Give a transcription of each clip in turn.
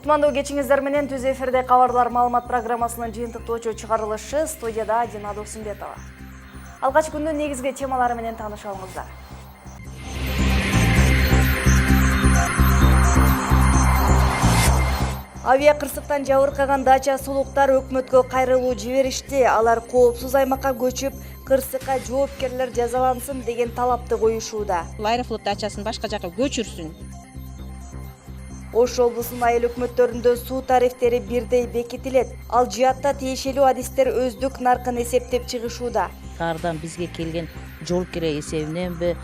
Кутмандуу кечиңиздер менен түз эфирде кабарлар маалымат программасынын жыйынтыктоочу чыгарылышы студияда Дина Досумбетова. Алгач күндүн негизги темалары менен таанышалыңыздар. Авиа кырсыктан жабыркаган дача сулуктар өкмөткө кайрылуу жиберишти. Алар коопсуз аймакка көчүп, кырсыкка жоопкерлер жазалансын деген талапты коюшууда. Аэрофлот дачасын башка жакка көчүрсүн. Ош облусунун айыл өкмөттөрүндө суу тарифтери бирдей бекитилет. Ал жаатта тиешелүү адистер өздүк наркын эсептеп чыгышууда. Кардан бизге келген жол кире эсебинен бир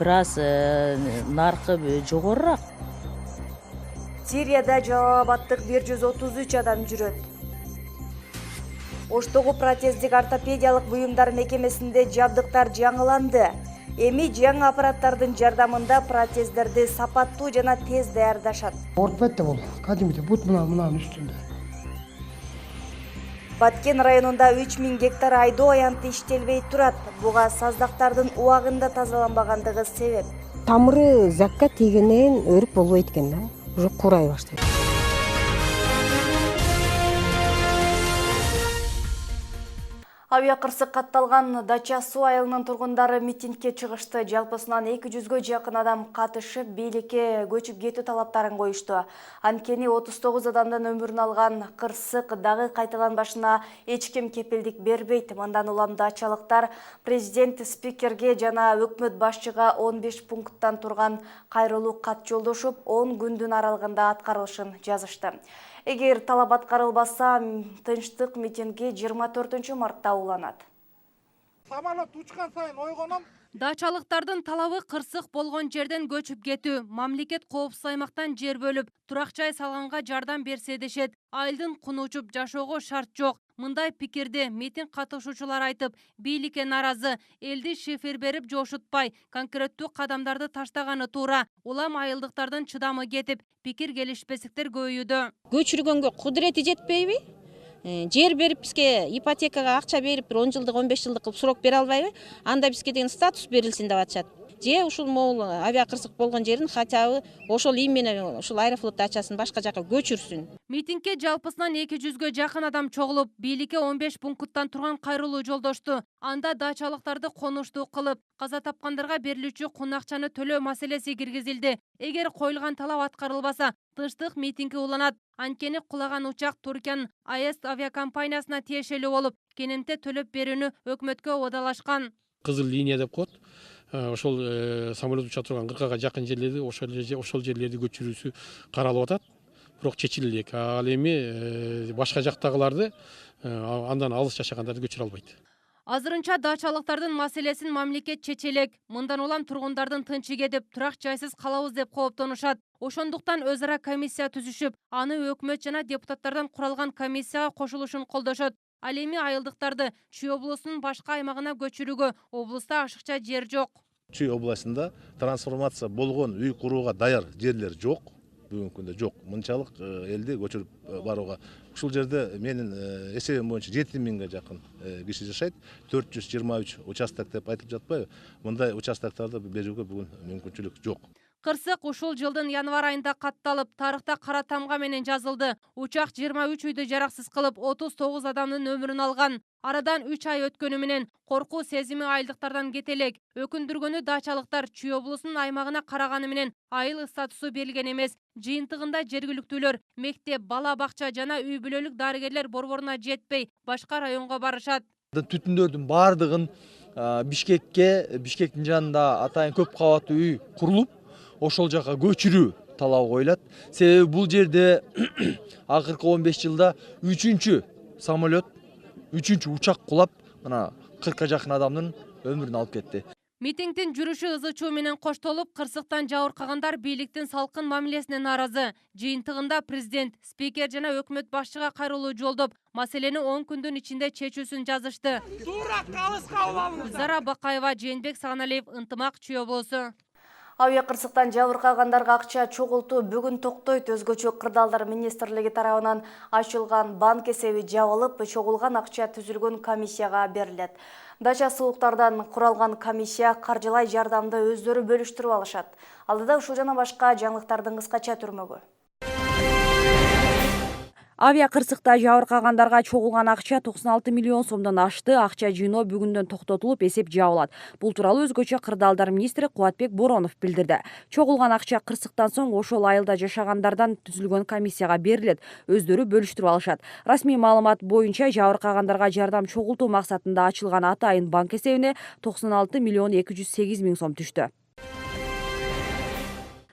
аз наркы жогорураак. Сирияда Жалалабадтык 133 адам жүрөт. Оштогу протездик ортопедиялык буюмдар мекемесинде жабдыктар жаңыланды. Эми жаңы аппараттардын жардамында протездерди сапаттуу жана тез даярдашат. Ортопед да бул, кадимде бут мынанын үстүндө. Баткен районунда 3000 гектар айдоо аянты иштелбей турат. Буга саздактардын убагында тазаланбагандыгы себеп. Тамыры закка тийгенен өрүп болбойт экен да. Уже курай баштайт. Авиа кырсык катталган Дача суу айылынын тургундары митингге чыгышты. Жалпысынан 200-гө жакын адам катышып, бийликке көчүп кетүү талаптарын коюшту. Анткени 39 адамдын өмүрүн алган кырсык дагы кайталанбашына эч ким кепилдик бербейт. Мындан улам дачалыктар президент спикерге жана өкмөт башчыга 15 пункттан турган кайрылуу кат жолдошуп, 10 күндүн аралыгында аткарылышын жазышты. Эгер талап аткарылбаса, тынчтык митинги 24 мартта уланат. Самолет учкан сайын ойгоном. Дачалыктардын талабы кырсык болгон жерден көчүп кетүү. Мамлекет коопсуз аймактан жер бөлүп, турак жай салганга жардам берсе дешет. Айылдын куну учуп жашоого шарт жок. Мындай пикирди митинг катышуучулар айтып, бийликке наразы, элди шифер берип жошутпай, конкреттүү кадамдарды таштаганы туура. Улам айылдыктардын чыдамы кетип, пикир келишпестиктер көбөйүүдө. Көчүргөнгө кудурети жетпейби? Жер берип бизге ипотекага акча берип, 10 жылдык, 15 жылдык кылып срок бере албайбы? Анда бизге деген статус берилсин деп атышат. Же ушул могул авиа кырсык болгон жерин хотя бы ошол им менен ушул аэрофлот дачасын башка жакка көчүрсүн. Митингге жалпысынан 200-гө жакын адам чогулуп, бийликке 15 пункттан турган кайрылуу жолдошту. Анда дачалыктарды конуштуу кылып, каза тапкандарга берилүүчү кунакчаны төлөө маселеси киргизилди. Эгер коюлган талап аткарылбаса, тынчтык митинги уланат. Анткени кулаган учак Туркиянын АЭС авиакомпаниясына тиешелүү болуп, кененте төлөп берүүнү өкмөткө убадалашкан. Кызыл линия деп коет. Ошол самолет уча турган 40га жакын жерлерди, ошол жерлерди көчүрүүсү каралып атат. Бирок чечиле элек. Ал эми башка жактагыларды андан алыс жашагандарды көчүрө албайт. Азырынча дачалыктардын маселесин мамлекет чечелек. Мындан улам тургундардын тынчы кетип, турак жайсыз калабыз деп кооптонушат. Ошондуктан өз ара комиссия түзүшүп, аны өкмөт жана депутаттардан куралган комиссияга кошулушун колдошот. Ал эми айылдыктарды Чүй облусунун башка аймагына көчүрүүгө облуста ашыкча жер жок. Чүй областында трансформация болгон үй курууга даяр жерлер жок. Бүгүнкү күндө жок. Мынчалык элди көчүрүп барууга. Ушул жерде менин эсебим боюнча 7000ге жакын киши жашайт. 423 участок деп айтылып жатпайбы? Мындай участоктарды берүүгө бүгүн мүмкүнчүлүк жок. Кырсык ушул жылдын январ айында катталып, тарыхта кара тамга менен жазылды. Учак 23 үйдү жараксыз кылып, 39 адамдын өмүрүн алган. Арадан 3 ай өткөнү менен коркуу сезими айылдыктардан кетелек. Өкүндүргөнү дачалыктар Чүй облусунун аймагына караганы менен айыл статусу берилген эмес. Жыйынтыгында жергиликтүүлөр мектеп, бала бакча жана үй бүлөлүк дарыгерлер борборуна жетпей, башка районго барышат. Түтүндөрдүн бардыгын Бишкектин жанында атайын көп кабаттуу үй курулуп, ошол жака көчүрүү талабы коюлат. Себеби бул жерде акыркы 15 жылда 3-чү самолет, 3-чү учак кулап, мына 40га жакын адамдын өмүрүн алып кетти. Митингдин жүрүшү ызы-чуу менен коштолуп, кырсыктан жабыркагандар бийликтин салкын мамилесине наразы. Жыйынтыгында президент, спикер жана өкмөт башчыга кайрылуу жолдоп, маселени 10 күндүн ичинде чечүүсүн жазышты. Туура калыска алабыз. Зара Бакаева, Жээнбек Сагыналиев, Ынтымак, Чүй облусу. Авиа кырсыктан жабыркагандарга акча чогултуу бүгүн токтойт. Өзгөчө кырдаалдар министрлиги тарабынан ачылган банк эсеби жабылып, чогулган акча түзүлгөн комиссияга берилет. Дача сулуктардан куралган комиссия каржылай жардамды өздөрү бөлүштүрүп алышат. Алдыда ушул жана башка жаңылыктардын кыскача түрмөгү. Авиа кырсыкта жабыркагандарга чогулган акча 96 миллион сомдон ашты. Акча жыйноо бүгүндөн токтотулуп, эсеп жабылат. Бул тууралуу өзгөчө кырдаалдар министри Кубатбек Боронов билдирди. Чогулган акча кырсыктан соң ошол айылда жашагандардан түзүлгөн комиссияга берилет. Өздөрү бөлүштүрүп алышат. Расмий маалымат боюнча жабыркагандарга жардам чогултуу максатында ачылган атайын банк эсебине 96 миллион 208 миң сом түштү.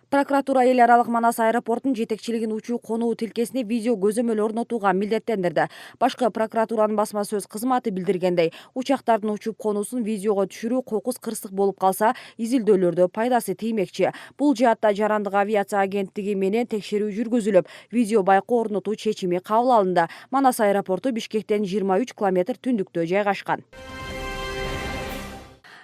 Прокуратура эл аралык Манас аэропортунун жетекчилигин учуу конуу тилкесине видео көзөмөл орнотууга милдеттендирди. Башкы прокуратуранын басма сөз кызматы билдиргендей, учактардын учуп конуусун видеого түшүрүү кокус кырсык болуп калса, изилдөөлөрдө пайдасы тиймекчи. Бул жаатта Жарандык авиация агенттиги менен текшерүү жүргүзүлүп, видео байкоо орнотуу чечими кабыл алынды. Манас аэропорту Бишкектен 23 километр түндүктө жайгашкан.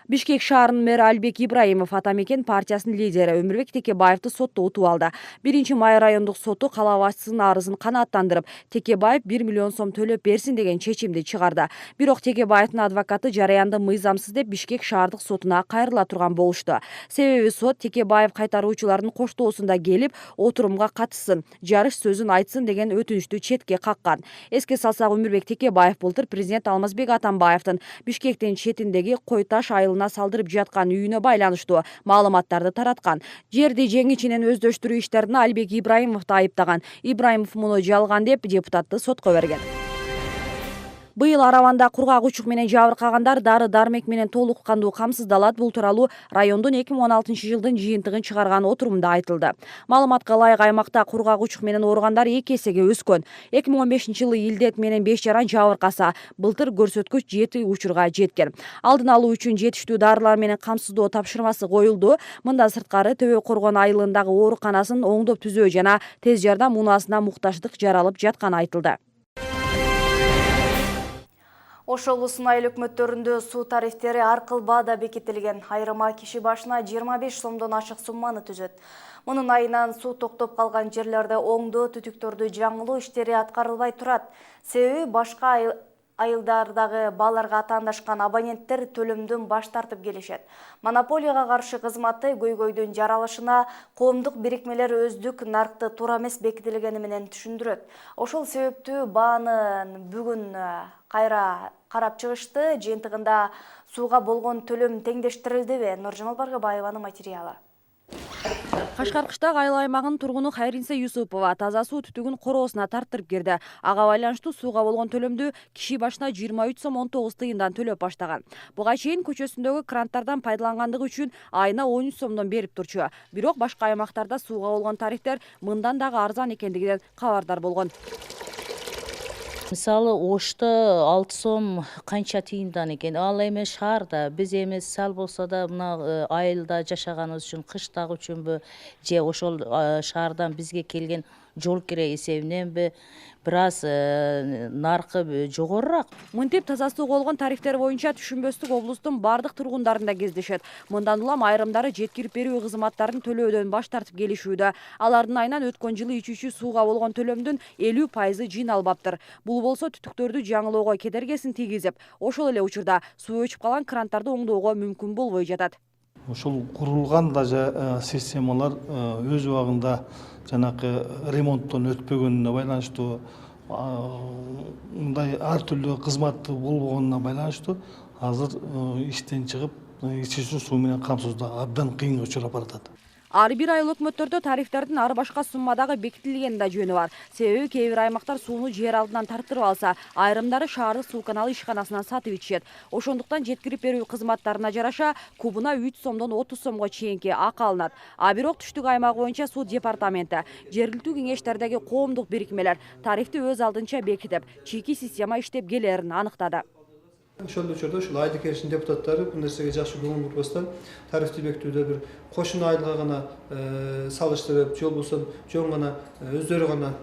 Бишкек шаарынын мэрі Албек Ибраимов Атамекен партиясынын лидери Өмүрбек Текебаевди сотто утуп алды. 1-май райондук соту кала башчысынын арызын канааттандырып, Текебаев 1 миллион сом төлөп берсин деген чечимди чыгарды. Бирок Текебаевдин адвокаты жараянды мыйзамсыз деп Бишкек шаардык сотуна кайрыла турган болушту. Себеби сот Текебаев кайтаруучулардын коштоосунда келип, отурумга катышсын, жарыш сөзүн айтсын деген өтүнүчтү четке каккан. Эске салсак, Өмүрбек Текебаев былтыр президент Алмазбек Атамбаевдин Бишкектин четиндеги Кой Таш айылына салдырып жаткан үйүнө байланыштуу маалыматтарды тараткан. Жерди жеңичинен өздөштүрүү иштерине Албек Ибраимовду айыптаган. Ибраимов муну жалган деп депутатты сотко берген. Быйыл Араванда кургак учук менен жабыркагандар дары-дармек менен толук кандуу камсыздалат. Бул тууралуу райондун 2016 жылдын жыйынтыгын чыгарган отурумда айтылды. Маалыматка ылайык аймакта кургак учук менен ооругандар 2 эсеге өскөн. 2015 жылы илдет менен 5 жаран жабыркаса, былтыр көрсөткүч 7 учурга жеткен. Алдын алуу үчүн жетиштүү дарылар менен камсыздоо тапшырмасы коюлду. Мындан сырткары Төбө Коргон айылындагы ооруканасын оңдоп түзөө жана тез жардам унаасына муктаждык жаралып жатканы айтылды. Ош облусунун айыл өкмөттөрүндө суу тарифтери аркылбаада бекитилген. Айрыма киши башына 25 сомдон ашык сумманы түзөт. Мунун айынан суу токтоп калган жерлерде оңдоо түтүктөрдү жаңылоо иштери аткарылбай турат. Себеби башка айылдардагы бааларга атаандашкан абоненттер төлөмдөн баш тартып келишет. Монополияга каршы кызматы көйгөйдүн жаралышына коомдук бирикмелер өздүк наркты туура эмес бекитилгени менен түшүндүрөт. Ошол себептүү бааны бүгүн кайра карап чыгышты. Жыйынтыгында сууга болгон төлөм теңдештирилдиби? Нуржамал Баргабаеванын материалы. Кашкар кыштак айыл аймагынын тургуну Хайринсе Юсупова таза суу түтүгүн короосуна тарттырып кирди. Ага байланыштуу сууга болгон төлөмдү киши башына 23 сом 19 тыйындан төлөп баштаган. Буга чейин көчөсүндөгү кранттардан пайдалангандыгы үчүн айына 13 сомдон берип турчу. Бирок башка аймактарда сууга болгон тарифтер мындан дагы арзан экендигинен кабардар болгон. Мисалы Ошто 6 сом канча тыйындан экен. Ал эми шаарда биз эми сал болсо да мына айылда жашаганыбыз үчүн, кыштагы үчүнбү же ошол шаардан бизге келген жол кире эсебиненби бир аз наркы жогорураак. Мынтип таза сууга болгон тарифтер боюнча түшүнбөстүк облустун бардык тургундарында кездешет. Мындан улам айрымдары жеткирип берүү кызматтарын төлөөдөн баш тартып келишүүдө. Алардын айынан өткөн жылы ичүүчү сууга болгон төлөмдүн 50% жыйналбаптыр. Бул болсо түтүктөрдү жаңылоого кедергесин тийгизип, ошол эле учурда суу өчүп калган кранттарды оңдоого мүмкүн болбой жатат. Ошол курулган даже системалар өз убагында жанакы ремонттон өтпөгөнүнө байланыштуу, мындай ар түрдүү кызмат болбогонуна байланыштуу азыр иштен чыгып ичүүчү суу менен камсыздоо абдан кыйынга учурап баратат. Ар бир айыл өкмөттөрдө тарифтердин ар башка суммадагы бекитилгени да жөнү бар. Себеби кээ бир аймактар сууну жер алдынан тарттырып алса, айрымдары шаардык суу каналы ишканасынан сатып ичишет. Ошондуктан жеткирип берүү кызматтарына жараша кубуна 3 сомдон 30 сомго чейинки акы алынат. А бирок түштүк аймак боюнча суу департаменти, жергиликтүү кеңештердеги коомдук бирикмелер тарифти өз алдынча бекитип, чийки система иштеп келерин аныктады. Ошол учурда ушул айыл кеңешинин депутаттары бул нерсеге жакшы көңүл бурбастан тарифти бекитүүдө бир кошуна айылга гана салыштырып, же болбосо жөн гана өздөрү гана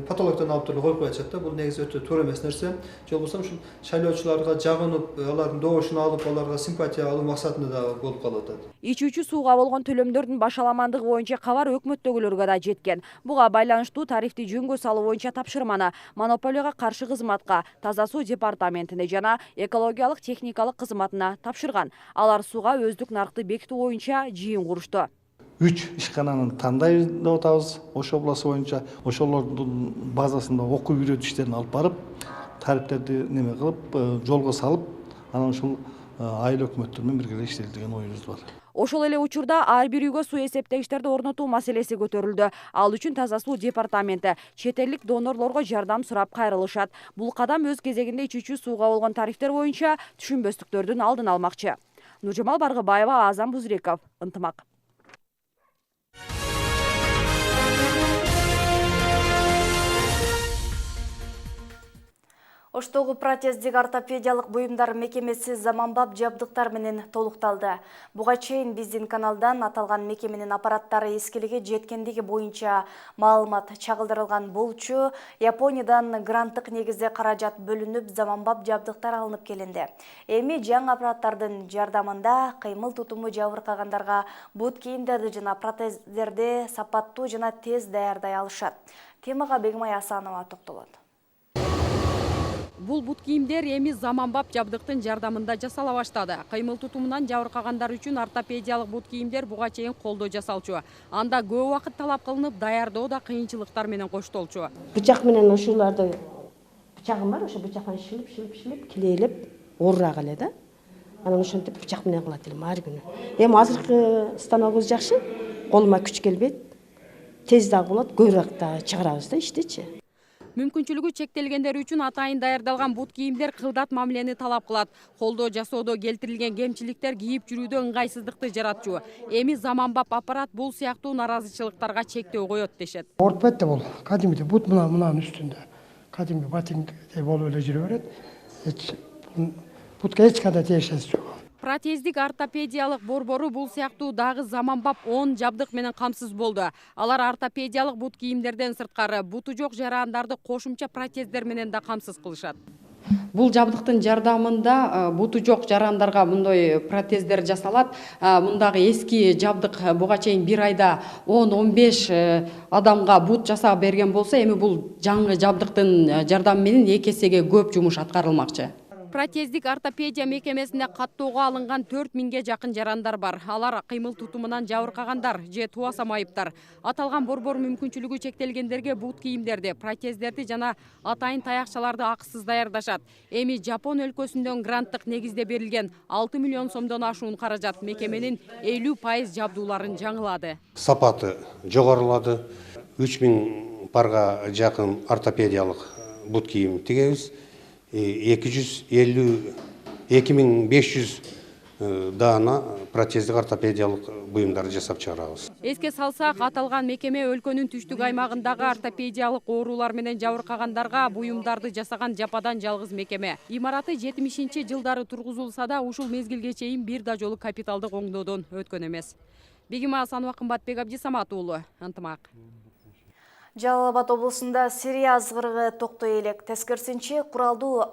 патологдон алып туруп коюп коюшат да. Бул негизи өтө туура эмес нерсе. Же болбосо ушул шайлоочуларга жагынып, алардын добушун алып, аларга симпатия алуу максатында да болуп калып атат. Ичүүчү сууга болгон төлөмдөрдүн башаламандыгы боюнча кабар өкмөттөгүлөргө да жеткен. Буга байланыштуу тарифти жөнгө салуу боюнча тапшырманы монополияга каршы кызматка, таза суу департаментине жана экологиялык техникалык кызматына тапшырган. Алар сууга өздүк наркты бекитүү боюнча жыйын курушту. 3 ишкананы тандайбыз деп атабыз Ош обласы боюнча. Ошолордун базасында окуу үйрөтүү иштерин алып барып, тарифтерди неме кылып, жолго салып, анан ушул айыл өкмөттөр менен бирге иштелет деген оюбуз бар. Ошол эле учурда ар бир үйгө суу эсептегичтерди орнотуу маселеси көтөрүлдү. Ал үчүн Таза суу департаменти чет элдик донорлорго жардам сурап кайрылышат. Бул кадам өз кезегинде ичүүчү сууга болгон тарифтер боюнча түшүнбөстүктөрдүн алдын алмакчы. Нуржамал Баргыбаева, Азам Бузреков, Ынтымак. Оштогу протездик ортопедиялык буюмдар мекемеси заманбап жабдыктар менен толукталды. Буга чейин биздин каналдан аталган мекеменин аппараттары эскилиги жеткендиги боюнча маалымат чагылдырылган болчу. Япониядан гранттык негизде каражат бөлүнүп, заманбап жабдыктар алынып келинди. Эми жаңы аппараттардын жардамында кыймыл тутуму жабыркагандарга бут кийимдерди жана протездерди сапаттуу жана тез даярдай алышат. Темага Бегимай Асанова токтолот. Бул бут кийимдер эми заманбап жабдыктын жардамында жасала баштады. Кыймыл тутумунан жабыркагандар үчүн ортопедиялык бут кийимдер буга чейин колдо жасалчу. Анда көп убакыт талап кылынып, даярдоо да кыйынчылыктар менен коштолчу. Бычак менен ушуларды бычагым бар, ошо бычактан шилип, килейлеп, оорураак эле да. Анан ошентип бычак менен кылат элем ар күнү. Эми азыркы станогубуз жакшы, колума күч келбейт. Тез да болот, көбүрөөк да чыгарабыз да иштечи. Мүмкүнчүлүгү чектелгендер үчүн атайын даярдалган бут кийимдер кылдат мамилени талап кылат. Колдо жасоодо келтирилген кемчиликтер кийип жүрүүдө ыңгайсыздыкты жаратчу. Эми заманбап аппарат бул сыяктуу наразычылыктарга чектөө коет дешет. Ортопед да бул, кадимде бут мынанын үстүндө. Кадимде ботинкте болуп эле жүрө берет. Бутка эч кандай тиешеси жок. Протездик ортопедиялык борбору бул сыяктуу дагы заманбап 10 жабдык менен камсыз болду. Алар ортопедиялык бут кийимдерден сырткары буту жок жарандарды кошумча протездер менен да камсыз кылышат. Бул жабдыктын жардамында буту жок жарандарга мындай протездер жасалат. Мындагы эски жабдык буга чейин бир айда 10-15 адамга бут жасап берген болсо, эми бул жаңы жабдыктын жардамы менен 2 эсеге көп жумуш аткарылмакчы. Протездик ортопедия мекемесине каттоого алынган 4000ге жакын жарандар бар. Алар кыймыл тутумунан жабыркагандар же туаса майыптар. Аталган борбор мүмкүнчүлүгү чектелгендерге бут кийимдерди, протездерди жана атайын таякчаларды акысыз даярдашат. Эми Жапон өлкөсүндөн гранттык негизде берилген 6 миллион сомдон ашуун каражат мекеменин 50% жабдууларын жаңылады. Сапаты жогорулады. 3000 парга жакын ортопедиялык бут кийим тигебиз. 2500 даана протездик ортопедиялык буюмдарды жасап чыгарабыз. Эске салсак, аталган мекеме өлкөнүн түштүк аймагындагы ортопедиялык оорулар менен жабыркагандарга буюмдарды жасаган жападан жалгыз мекеме. Имараты 70-жылдары тургузулса да, ушул мезгилге чейин бир да жолу капиталдык оңдоодон өткөн эмес. Бегимай Асанова, Кымбатбек Абдисамат уулу, Ынтымак. Жалал Абад облусунда Сирия азгырыгы токтой элек. Тескерисинче куралдуу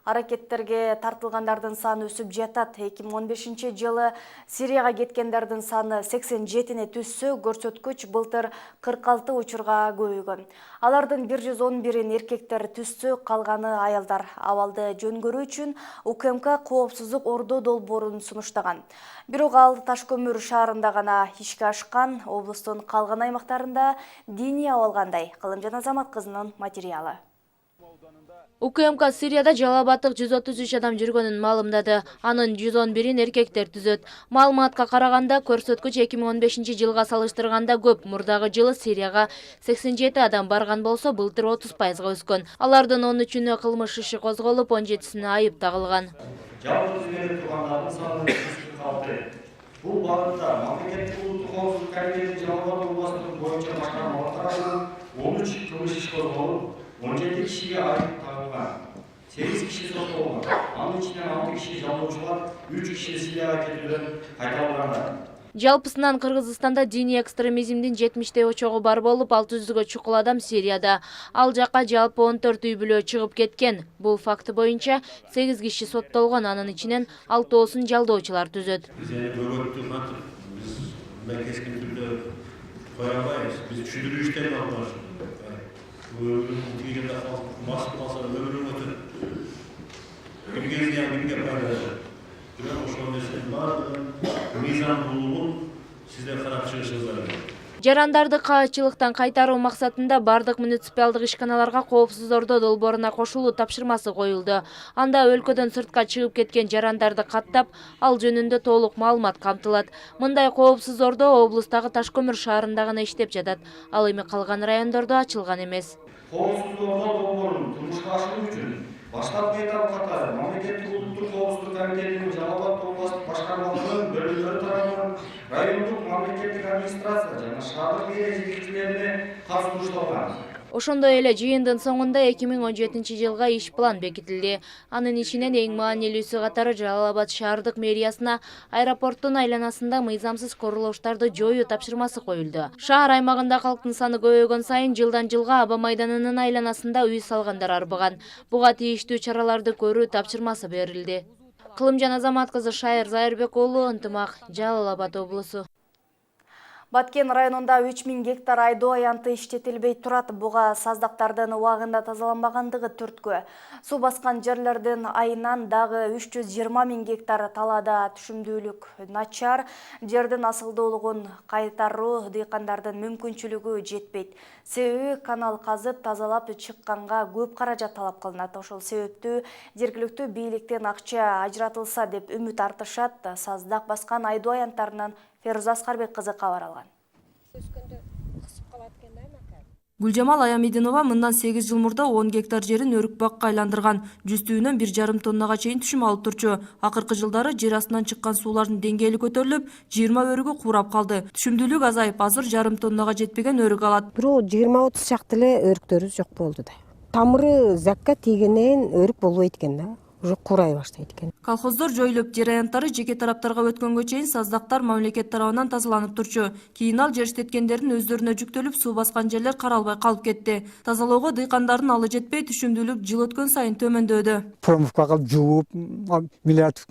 аракеттерге тартылгандардын саны өсүп жатат. 2015 жылы Сирияга кеткендердин саны 87-не түссө, көрсөткүч былтыр 46 учурга көбөйгөн. Алардын 111-ин эркектер түссө, калганы аялдар. Абалды жөнгөрүү үчүн УКМК коопсуздук ордо долбоорун сунуштаган. Бирок ал Ташкөмүр шаарында гана ишке ашкан, облустун калган аймактарында диний абалгандай. Кылымжан Азамат кызынын материалы. УКМК Сирияда Жалал Абадтык 133 адам жүргөнүн маалымдады. Анын 111-ин эркектер түзөт. Маалыматка караганда, көрсөткүч 2015 жылга салыштырганда көп. Мурдагы жылы Сирияга 87 адам барган болсо, былтыр 30%га өскөн. Алардын 13-үнө кылмыш иши козголуп, 17-сине айып тагылган. Жалпы түзгөнүп тургандардын саны 46. Бул багытта мамлекеттик улуттук коопсуздук комитети Жалал Абад областынын боюнча башкарма тарабынан 13 кылмыш иши козголуп, 17 кишиге айып тагылган, 8 киши соттолгон. Анын ичинен 6 киши жалоочулар, 3 киши Сирияга кетүүдөн кайтарылгандар. Жалпысынан Кыргызстанда диний экстремизмдин 70 очогу бар болуп, 600-гө чукул адам Сирияда. Ал жака жалпы 14 үй бүлө чыгып кеткен. Бул факты боюнча 8 киши соттолгон, анын ичинен 6 жалдоочулар түзөт. Биз бөгөттү кантип биз кескин түрдө кое албайбыз. Биз түшүндүрүү иштерин алып барабыз. Ömrünün basılmasa ömrünün ötür. Bir gezgen bir yapaydı. Biraz hoşlan desin var. Mizan bulumun сиздер карап чыгышыңыздар керек. Жарандарды каачылыктан кайтаруу максатында бардык муниципалдык ишканаларга коопсуз ордо долборуна кошулуу тапшырмасы коюлду. Анда өлкөдөн сыртка чыгып кеткен жарандарды каттап, ал жөнүндө толук маалымат камтылат. Мындай коопсуз ордо облустагы Ташкөмүр шаарында гана иштеп жатат. Ал эми калган райондордо ачылган эмес. Коопсуздук ордоо долбоорун турмушка ашыруу үчүн баштапкы этап катары мамлекеттик улуттук коопсуздук комитетинин Жалал Абад областык башкармалыгынын бөлүмдөрү тарабынан райондук мамлекеттик администрация жана шаардык мэрия жетекчилерине катышуулар. Ошондой эле жыйындын соңунда 2017 жылга иш план бекитилди. Анын ичинен эң маанилүүсү катары Жалал Абад шаардык мэриясына аэропорттун айланасында мыйзамсыз курулуштарды жоюу тапшырмасы коюлду. Шаар аймагында калктын саны көбөйгөн сайын жылдан жылга Аба майданынын айланасында үй салгандар арбыган. Буга тийиштүү чараларды көрүү тапшырмасы берилди. Кылымжан Азамат кызы Шайыр Зайырбек уулу, Ынтымак, Жалал Абад облусу. Баткен районунда 3000 гектар айдоо аянты иштетилбей турат. Буга саздактардын убагында тазаланбагандыгы түрткү. Суу баскан жерлердин айынан дагы 320 000 гектар талаада түшүмдүүлүк начар. Жердин асылдуулугун кайтаруу дыйкандардын мүмкүнчүлүгү жетпейт. Себеби канал казып тазалап чыкканга көп каражат талап кылынат. Ошол себептүү жергиликтүү бийликтен акча ажыратылса деп үмүт артышат. Саздак баскан айдоо аянттарынан Феруза Аскарбек кызы кабар алган. Гүлжамал Аямидинова мындан 8 жыл мурда 10 гектар жерин өрүк бакка айландырган. Жүздүүнөн 1,5 тоннага чейин түшүм алып турчу. Акыркы жылдары жер астынан чыккан суулардын деңгээли көтөрүлүп, 20 өрүгү курап калды. Түшүмдүүлүк азайып, азыр 1,5 тоннага жетпеген өрүк алат. Бирок 20-30 чакты эле өрүктөрүбүз жок болду да. Тамыры закка тийгенен өрүк болбойт экен да. Уже курай баштайт экен. Колхоздор жоюлуп, жер аянттары жеке тараптарга өткөнгө чейин саздактар мамлекет тарабынан тазаланып турчу. Кийин ал жер иштеткендердин өздөрүнө жүктөлүп, суу баскан жерлер каралбай калып кетти. Тазалоого дыйкандардын алы жетпей, түшүмдүүлүк жыл өткөн сайын төмөндөдү. Промовка кылып жууп, миллиард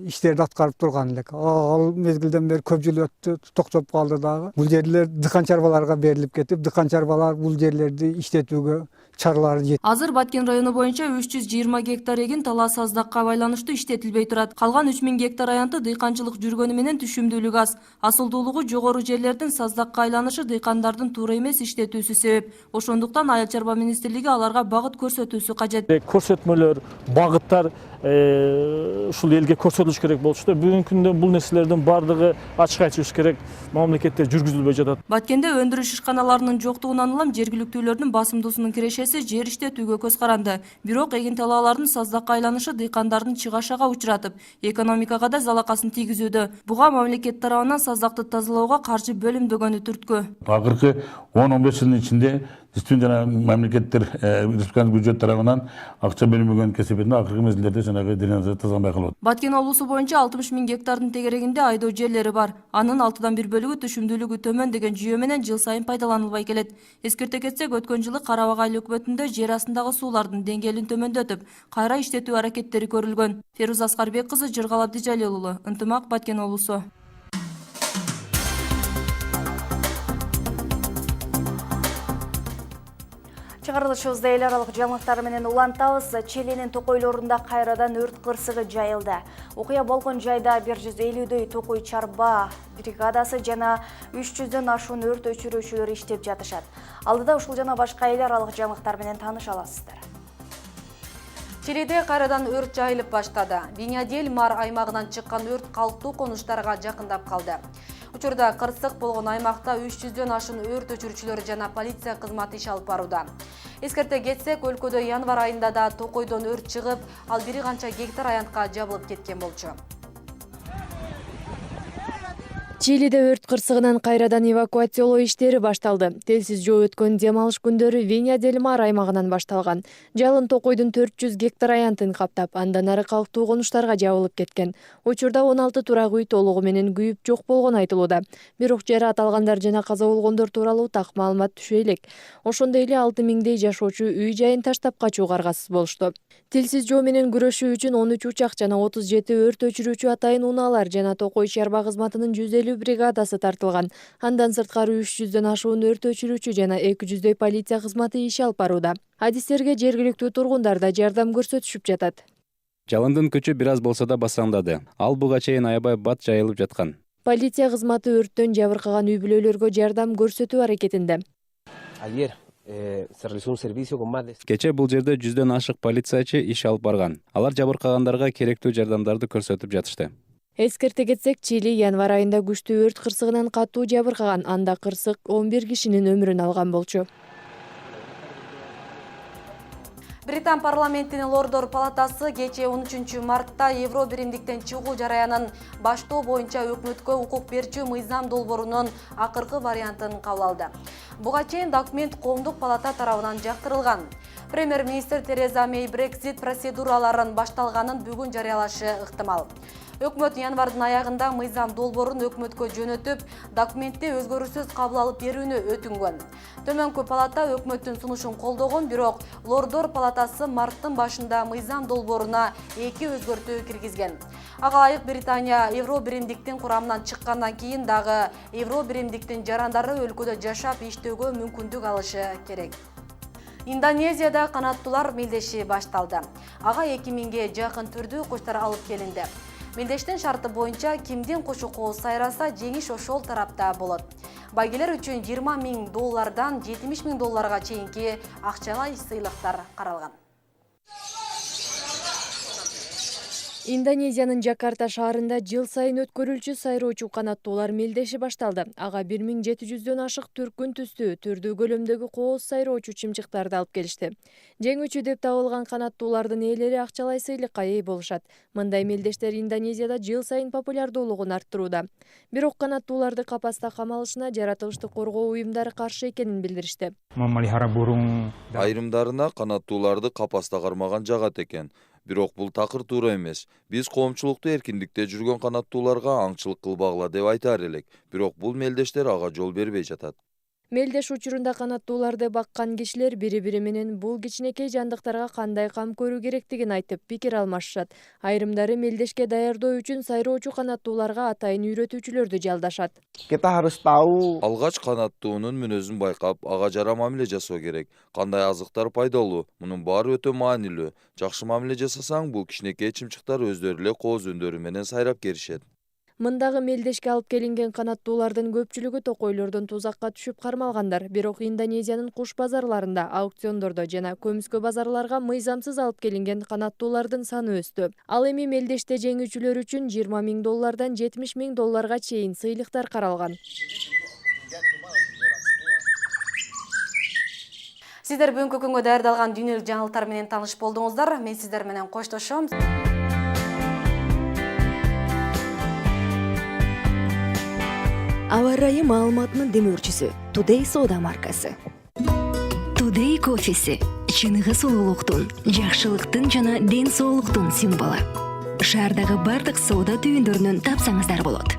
иштерди аткарып турган элек. Ал мезгилден бери көп жыл өттү, токтоп калды дагы. Бул жерлер дыйкан чарбаларга берилип кетип, дыйкан чарбалар бул жерлерди иштетүүгө чаралары жет. Азыр Баткен району боюнча 320 гектар эгин талаа саздакка байланыштуу иштетилбей турат. Калган 3000 гектар аянты дыйканчылык жүргөнү менен түшүмдүүлүк аз. Асылдуулугу жогору жерлердин саздакка айланышы дыйкандардын туура эмес иштетүүсү себеп. Ошондуктан Айыл чарба министрлиги аларга багыт көрсөтүүсү кажет. Көрсөтмөлөр, багыттар ушул элге көрсөтүлүш керек болчу. Бүгүнкү күндө бул нерселердин бардыгы ачык айтылыш керек, мамлекетте жүргүзүлбөй жатат. Баткенде өндүрүш ишканаларынын жоктугунан улам жергиликтүүлөрдүн басымдуусунун кирешеси жер иштетүүгө көз каранды. Бирок эгин талаалардын саздакка айланышы дыйкандардын чыгашага учуратып, экономикага да залакасын тийгизүүдө. Буга мамлекет тарабынан саздакты тазалоого каржы бөлүнбөгөнү түрткү. Акыркы 10-15 жылдын ичинде действительно жана мамлекеттер республиканын бюджет тарабынан акча бөлүнбөгөн кесепетинде акыркы мезгилдерде жанагы дренаждар тазаланбай калып атат. Баткен облусу боюнча 60 000 гектардын тегерегинде айдоо жерлери бар. Анын 6-1 бөлүгү түшүмдүүлүгү төмөн деген жүйө менен жыл сайын пайдаланылбай келет. Эскерте кетсек, өткөн жылы Карабак айыл өкмөтүндө жер астындагы суулардын деңгээлин төмөндөтүп, кайра иштетүү аракеттери көрүлгөн. Феруза Аскарбек кызы, Жыргал Абдижалил уулу, Ынтымак, Баткен облусу. Чыгарылышыбызда эл аралык жаңылыктар менен улантабыз. Челенин токойлорунда кайрадан өрт кырсыгы жайылды. Окуя болгон жайда 150дөй токой чарба бригадасы жана 300дөн ашуун өрт өчүрүүчүлөр иштеп жатышат. Алдыда ушул жана башка эл аралык жаңылыктар менен тааныша аласыздар. Чилиде кайрадан өрт жайылып баштады. Винья-дель Мар аймагынан чыккан өрт калктуу конуштарга жакындап калды. Учурда кырсык болгон аймакта 300дөн ашуун өрт өчүрүүчүлөр жана полиция кызматы иш алып барууда. Эскерте кетсек, өлкөдө январ айында да токойдон өрт чыгып, ал бир канча гектар аянтка жабылып кеткен болчу. Чилиде өрт кырсыгынан кайрадан эвакуациялоо иштери башталды. Телсиз жөө өткөн дем алыш күндөрү Винья-дель Мар аймагынан башталган. Жалын токойдун 400 гектар аянтын каптап, андан ары калктуу конуштарга жабылып кеткен. Учурда 16 турак үй толугу менен күйүп жок болгон айтылууда. Бирок жараат алгандар жана каза болгондор тууралуу так маалымат түшө элек. Ошондой эле 6000дей жашоочу үй жайын таштап качууга аргасыз болушту. Телсиз жөө менен күрөшүү үчүн 13 учак жана 37 өрт өчүрүүчү атайын унаалар жана токой чарба кызматынын 150 бригадасы тартылган. Андан сырткары 300дөн ашуун өрт өчүрүүчү жана 200дөй полиция кызматы иш алып барууда. Адистерге жергиликтүү тургундар да жардам көрсөтүшүп жатат. Жалындын күчү бир аз болсо да басаңдады. Ал буга чейин аябай бат жайылып жаткан. полиция кызматы өрттөн жабыркаган үй бүлөлөргө жардам көрсөтүү аракетинде. Кече бул жерде 100дөн ашык полициячы иш алып барган. Алар жабыркагандарга керектүү жардамдарды көрсөтүп жатышты. Эскерте кетсек, Чили январь айында күчтүү өрт кырсыгынан катуу жабыркаган. Анда кырсык 11 кишинин өмүрүн алган болчу. Британ парламентинин Лордор палатасы кечээ 13 мартта Евро биримдиктен чыгуу жараянын баштоо боюнча өкмөткө укук берчү мыйзам долбоорунун акыркы вариантын кабыл алды. Буга чейин документ коомдук палата тарабынан жактырылган. Премьер-министр Тереза Мэй Брексит процедураларын башталганын бүгүн жарыялашы ыктымал. Өкмөт январдын аягында мыйзам долбоорун өкмөткө жөнөтүп, документти өзгөрүүсүз кабыл алып берүүнү өтүнгөн. Төмөнкү палата өкмөттүн сунушун колдогон, бирок Лордор палатасы марттын башында мыйзам долбооруна 2 өзгөртүү киргизген. Ага ылайык Британия Евро биримдиктин курамынан чыккандан кийин дагы Евро биримдиктин жарандары өлкөдө жашап иштөөгө мүмкүндүк алышы керек. Индонезияда канаттуулар мелдеши башталды. Ага 2000ге жакын түрдүү куштар алып келинди. Мелдештин шарты боюнча кимдин кушу кооз сайраса жеңиш ошол тарапта болот. Байгелер үчүн $20,000 $70,000 чейинки акчалай сыйлыктар каралган. Индонезиянын Жакарта шаарында жыл сайын өткөрүлчү сайроочу канаттуулар мелдеши башталды. Ага 1700дөн ашык түркүн түстүү, түрдүү көлөмдөгү кооз сайроочу чымчыктарды алып келишти. Жеңүүчү деп табылган канаттуулардын ээлери акчалай сыйлыкка ээ болушат. Мындай мелдештер Индонезияда жыл сайын популярдуулугун арттырууда. Бирок канаттууларды капаста камалышына жаратылышты коргоо уюмдары каршы экенин билдиришти. Айрымдарына канаттууларды капаста кармаган жагат экен. Бирок бул такыр туура эмес. Биз коомчулукту эркиндикте жүргөн канаттууларга аңчылык кылбагыла деп айтаар элек. Бирок бул мелдештер ага жол бербей жатат. Мелдеш учурунда канаттууларды баккан кишилер бири-бири менен бул кичинекей жандыктарга кандай кам көрүү керектигин айтып пикир алмашышат. Айрымдары мелдешке даярдоо үчүн сайроочу канаттууларга атайын үйрөтүүчүлөрдү жалдашат. Алгач канаттуунун мүнөзүн байкап, ага жара мамиле жасоо керек. Кандай азыктар пайдалуу, мунун баары өтө маанилүү. Жакшы мамиле жасасаң, бул кичинекей чымчыктар өздөрү эле кооз үндөрү менен сайрап келишет. Мындагы мелдешке алып келинген канаттуулардын көпчүлүгү токойлордон тузакка түшүп кармалгандар. Бирок Индонезиянын куш базарларында, аукциондордо жана көмүскө базарларга мыйзамсыз алып келинген канаттуулардын саны өстү. Ал эми мелдеште жеңүүчүлөр үчүн $20,000 $70,000 чейин сыйлыктар каралган. Сиздер бүгүнкү күнгө даярдалган дүйнөлүк жаңылыктар менен тааныш болдуңуздар. Мен сиздер менен коштошом. Аба ырайы маалыматынын демөөрчүсү Today соода маркасы. Today кофеси чыныгы сулуулуктун, жакшылыктын жана ден соолуктун символу. Шаардагы бардык соода түйүндөрүнөн тапсаңыздар болот.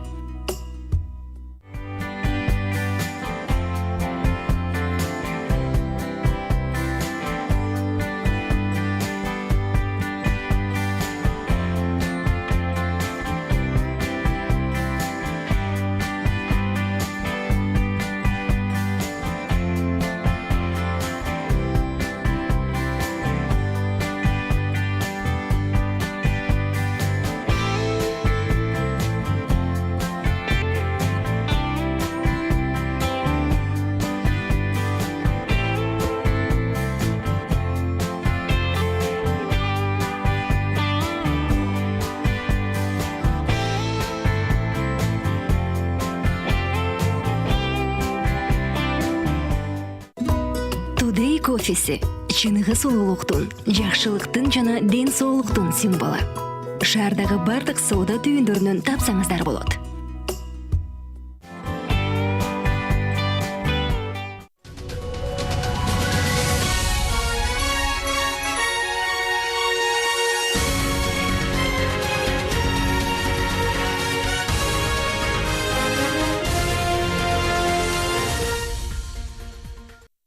Today кофеси чыныгы сулуулуктун, жакшылыктын жана ден соолуктун символу. Шаардагы бардык соода түйүндөрүнөн тапсаңыздар болот.